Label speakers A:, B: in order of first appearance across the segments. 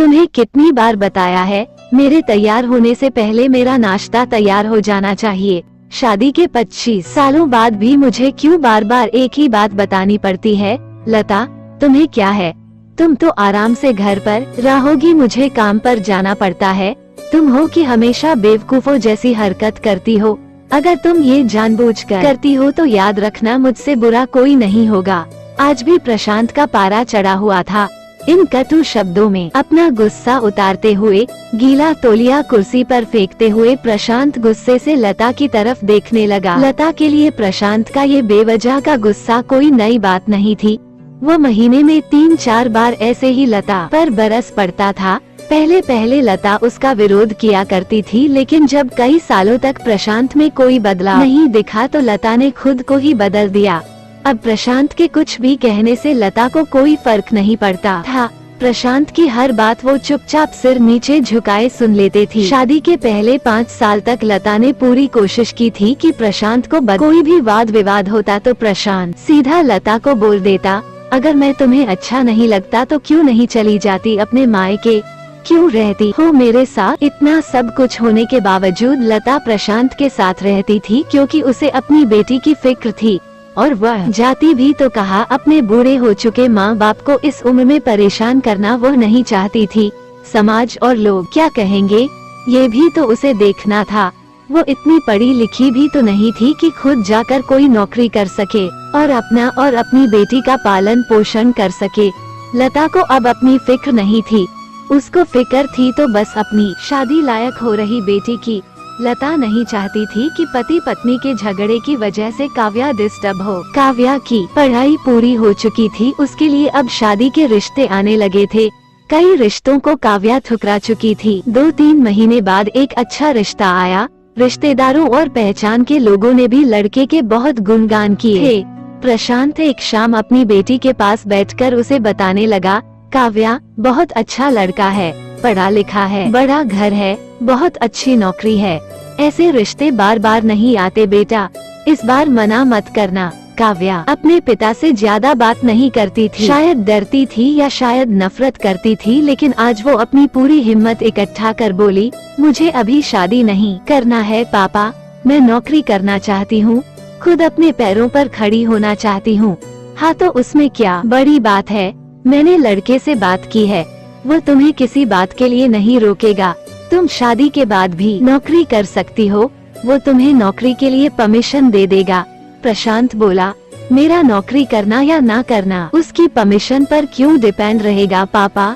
A: तुम्हें कितनी बार बताया है, मेरे तैयार होने से पहले मेरा नाश्ता तैयार हो जाना चाहिए। शादी के 25 सालों बाद भी मुझे क्यों बार बार एक ही बात बतानी पड़ती है? लता, तुम्हें क्या है? तुम तो आराम से घर पर रहोगी, मुझे काम पर जाना पड़ता है। तुम हो कि हमेशा बेवकूफों जैसी हरकत करती हो। अगर तुम ये जानबूझकर करती हो तो याद रखना, मुझसे बुरा कोई नहीं होगा। आज भी प्रशांत का पारा चढ़ा हुआ था। इन कटु शब्दों में अपना गुस्सा उतारते हुए, गीला तौलिया कुर्सी पर फेंकते हुए प्रशांत गुस्से से लता की तरफ देखने लगा। लता के लिए प्रशांत का ये बेवजह का गुस्सा कोई नई बात नहीं थी। वो महीने में 3-4 बार ऐसे ही लता पर बरस पड़ता था। पहले पहले लता उसका विरोध किया करती थी, लेकिन जब कई सालों तक प्रशांत में कोई बदलाव नहीं दिखा तो लता ने खुद को ही बदल दिया। अब प्रशांत के कुछ भी कहने से लता को कोई फर्क नहीं पड़ता था। प्रशांत की हर बात वो चुपचाप सिर नीचे झुकाए सुन लेते थी। शादी के पहले 5 साल तक लता ने पूरी कोशिश की थी कि प्रशांत को कोई भी वाद विवाद होता तो प्रशांत सीधा लता को बोल देता, अगर मैं तुम्हें अच्छा नहीं लगता तो क्यों नहीं चली जाती अपने मायके, क्यों रहती हो मेरे साथ? इतना सब कुछ होने के बावजूद लता प्रशांत के साथ रहती थी, क्योंकि उसे अपनी बेटी की फिक्र थी। और वह जाती भी तो कहा, अपने बूढ़े हो चुके माँ बाप को इस उम्र में परेशान करना वो नहीं चाहती थी। समाज और लोग क्या कहेंगे, ये भी तो उसे देखना था। वो इतनी पढ़ी लिखी भी तो नहीं थी कि खुद जाकर कोई नौकरी कर सके और अपना और अपनी बेटी का पालन पोषण कर सके। लता को अब अपनी फिक्र नहीं थी, उसको फिक्र थी तो बस अपनी शादी लायक हो रही बेटी की। लता नहीं चाहती थी कि पति पत्नी के झगड़े की वजह से काव्या डिस्टर्ब हो। काव्या की पढ़ाई पूरी हो चुकी थी, उसके लिए अब शादी के रिश्ते आने लगे थे। कई रिश्तों को काव्या ठुकरा चुकी थी। 2-3 महीने बाद एक अच्छा रिश्ता आया। रिश्तेदारों और पहचान के लोगों ने भी लड़के के बहुत गुणगान किए। प्रशांत एक शाम अपनी बेटी के पास बैठकर उसे बताने लगा, काव्या बहुत अच्छा लड़का है, पढ़ा लिखा है, बड़ा घर है, बहुत अच्छी नौकरी है। ऐसे रिश्ते बार बार नहीं आते बेटा, इस बार मना मत करना। काव्या अपने पिता से ज्यादा बात नहीं करती थी, शायद डरती थी या शायद नफरत करती थी, लेकिन आज वो अपनी पूरी हिम्मत इकट्ठा कर बोली, मुझे अभी शादी नहीं करना है पापा, मैं नौकरी करना चाहती हूँ, खुद अपने पैरों पर खड़ी होना चाहती हूँ। हाँ तो उसमें क्या बड़ी बात है, मैंने लड़के से बात की है, वो तुम्हें किसी बात के लिए नहीं रोकेगा। तुम शादी के बाद भी नौकरी कर सकती हो, वो तुम्हें नौकरी के लिए परमिशन दे देगा। प्रशांत बोला, मेरा नौकरी करना या ना करना उसकी परमिशन पर क्यों डिपेंड रहेगा पापा?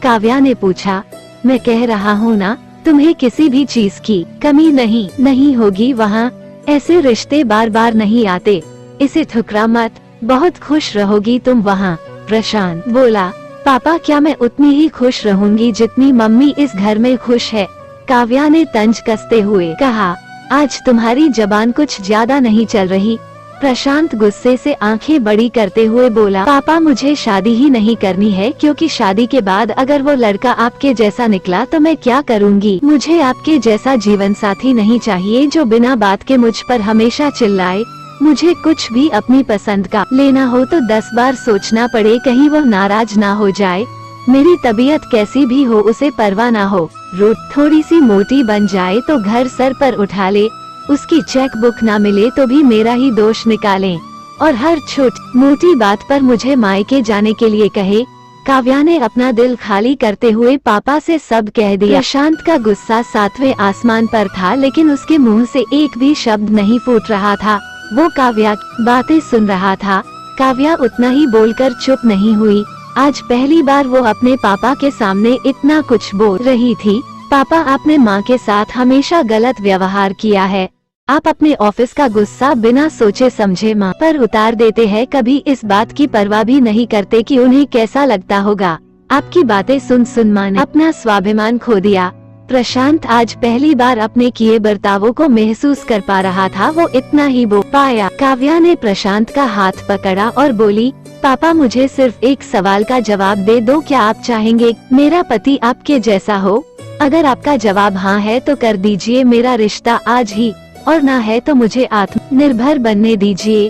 A: काव्या ने पूछा। मैं कह रहा हूँ ना, तुम्हें किसी भी चीज की कमी नहीं होगी वहाँ। ऐसे रिश्ते बार बार नहीं आते, इसे ठुकरा मत, बहुत खुश रहोगी तुम वहाँ। प्रशांत बोला, पापा क्या मैं उतनी ही खुश रहूंगी जितनी मम्मी इस घर में खुश है? काव्या ने तंज कसते हुए कहा, आज तुम्हारी जबान कुछ ज्यादा नहीं चल रही। प्रशांत गुस्से से आंखें बड़ी करते हुए बोला, पापा मुझे शादी ही नहीं करनी है, क्योंकि शादी के बाद अगर वो लड़का आपके जैसा निकला तो मैं क्या करूंगी? मुझे आपके जैसा जीवन साथी नहीं चाहिए जो बिना बात के मुझ पर हमेशा चिल्लाए। मुझे कुछ भी अपनी पसंद का लेना हो तो 10 बार सोचना पड़े, कहीं वो नाराज ना हो जाए। मेरी तबीयत कैसी भी हो उसे परवाह ना हो, रोज थोड़ी सी मोटी बन जाए तो घर सर पर उठा ले, उसकी चेक बुक ना मिले तो भी मेरा ही दोष निकालें, और हर छोटी मोटी बात पर मुझे मायके जाने के लिए कहे। काव्या ने अपना दिल खाली करते हुए पापा से सब कह दिया। प्रशांत का गुस्सा 7वें आसमान पर था, लेकिन उसके मुंह से एक भी शब्द नहीं फूट रहा था। वो काव्या की बातें सुन रहा था। काव्या उतना ही बोलकर चुप नहीं हुई। आज पहली बार वो अपने पापा के सामने इतना कुछ बोल रही थी। पापा, आपने माँ के साथ हमेशा गलत व्यवहार किया है। आप अपने ऑफिस का गुस्सा बिना सोचे समझे माँ पर उतार देते हैं, कभी इस बात की परवाह भी नहीं करते कि उन्हें कैसा लगता होगा। आपकी बातें सुन माँ ने अपना स्वाभिमान खो दिया। प्रशांत आज पहली बार अपने किए बर्तावों को महसूस कर पा रहा था, वो इतना ही बोल पाया। काव्या ने प्रशांत का हाथ पकड़ा और बोली, पापा मुझे सिर्फ एक सवाल का जवाब दे दो, क्या आप चाहेंगे मेरा पति आपके जैसा हो? अगर आपका जवाब हाँ है तो कर दीजिए मेरा रिश्ता आज ही, और ना है तो मुझे आत्मनिर्भर बनने दीजिए।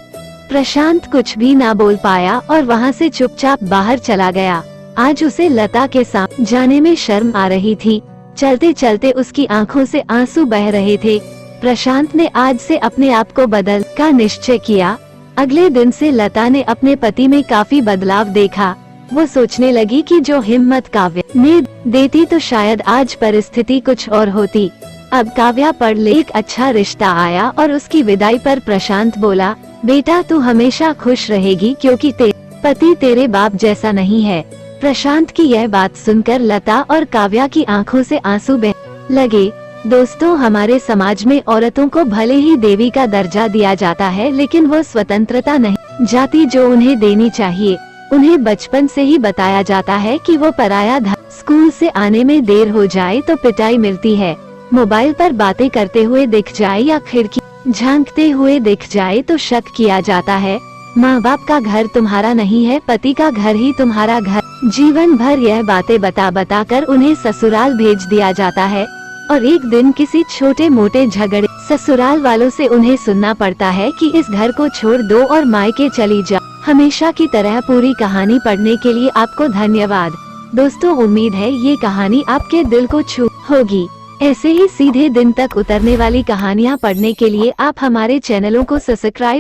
A: प्रशांत कुछ भी ना बोल पाया और वहाँ से चुपचाप बाहर चला गया। आज उसे लता के साथ जाने में शर्म आ रही थी। चलते चलते उसकी आंखों से आंसू बह रहे थे। प्रशांत ने आज से अपने आप को बदल का निश्चय किया। अगले दिन से लता ने अपने पति में काफी बदलाव देखा। वो सोचने लगी कि जो हिम्मत काव्या ने देती तो शायद आज परिस्थिति कुछ और होती। अब काव्या पढ़ ले एक अच्छा रिश्ता आया और उसकी विदाई पर प्रशांत बोला, बेटा तू हमेशा खुश रहेगी क्योंकि पति तेरे बाप जैसा नहीं है। प्रशांत की यह बात सुनकर लता और काव्या की आंखों से आंसू बह लगे। दोस्तों, हमारे समाज में औरतों को भले ही देवी का दर्जा दिया जाता है, लेकिन वो स्वतंत्रता नहीं जाती जो उन्हें देनी चाहिए। उन्हें बचपन से ही बताया जाता है कि वो पराया स्कूल से आने में देर हो जाए तो पिटाई मिलती है, मोबाइल पर बातें करते हुए दिख जाए या खिड़की झांकते हुए दिख जाए तो शक किया जाता है। माँ बाप का घर तुम्हारा नहीं है, पति का घर ही तुम्हारा घर। जीवन भर यह बातें बता कर उन्हें ससुराल भेज दिया जाता है और एक दिन किसी छोटे मोटे झगड़े ससुराल वालों से उन्हें सुनना पड़ता है कि इस घर को छोड़ दो और मायके चली जाओ। हमेशा की तरह पूरी कहानी पढ़ने के लिए आपको धन्यवाद। दोस्तों, उम्मीद है ये कहानी आपके दिल को छू होगी। ऐसे ही सीधे दिन तक उतरने वाली कहानियाँ पढ़ने के लिए आप हमारे चैनलों को सब्सक्राइब